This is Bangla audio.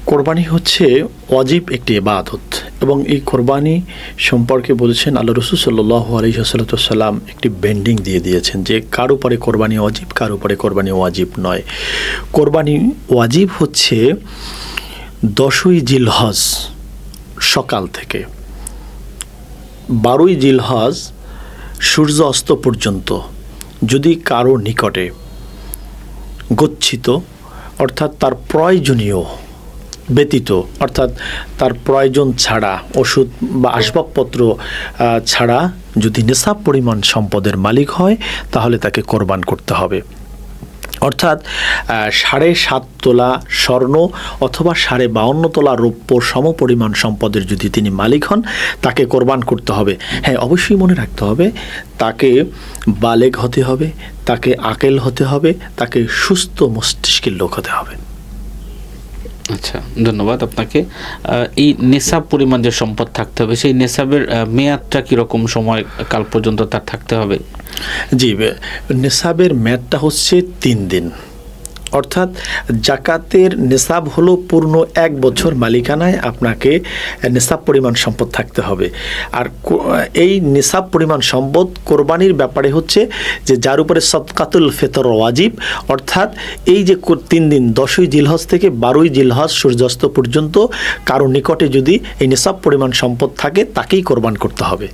কোরবানি হচ্ছে ওয়াজিব একটি ইবাদত এবং এই কোরবানি সম্পর্কে বলেছেন আল্লাহ রাসূল সাল্লাল্লাহু আলাইহি ওয়াসাল্লাম একটি বেন্ডিং দিয়ে দিয়েছেন যে কার উপরে কোরবানি ওয়াজিব, কার উপরে কোরবানি ওয়াজিব নয়। কোরবানি ওয়াজিব হচ্ছে 10ই জিলহজ সকাল থেকে 12ই জিলহজ সূর্য অস্ত পর্যন্ত যদি কারো নিকটে গচ্ছিত অর্থাৎ তার প্রয়োজনীয় ব্যতীত অর্থাৎ তার প্রয়োজন ছাড়া ওষুধ বা আসবাবপত্র ছাড়া যদি নেশাব পরিমাণ সম্পদের মালিক হয় তাহলে তাকে কোরবান করতে হবে। অর্থাৎ 7.5 তোলা স্বর্ণ অথবা 52 তোলা রৌপ্য সমপরিমাণ সম্পদের যদি তিনি মালিক হন তাকে কোরবান করতে হবে। হ্যাঁ, অবশ্যই মনে রাখতে হবে তাকে বালেগ হতে হবে, তাকে আকেল হতে হবে, তাকে সুস্থ মস্তিষ্কের লোক হতে হবে। আচ্ছা, ধন্যবাদ আপনাকে। এই নেশাব পরিমাণ যে সম্পদ থাকতে হবে সেই নেশাবের মেয়াদটা কীরকম সময় কাল পর্যন্ত তার থাকতে হবে? জি, নেশাবের মেয়াদটা হচ্ছে 3 দিন। অর্থাৎ জাকাতের নেশাব হলো পূর্ণ 1 বছর মালিকানায় আপনাকে নেশাব পরিমাণ সম্পদ থাকতে হবে। আর এই নেশাব পরিমাণ সম্পদ কোরবানির ব্যাপারে হচ্ছে যে যার উপরে সদকাতুল ফিতর ওয়াজিব, অর্থাৎ এই যে 3 দিন 10ই জিলহজ থেকে 12ই জিলহজ সূর্যাস্ত পর্যন্ত কারো নিকটে যদি এই নেশাব পরিমাণ সম্পদ থাকে তাকেই কোরবান করতে হবে।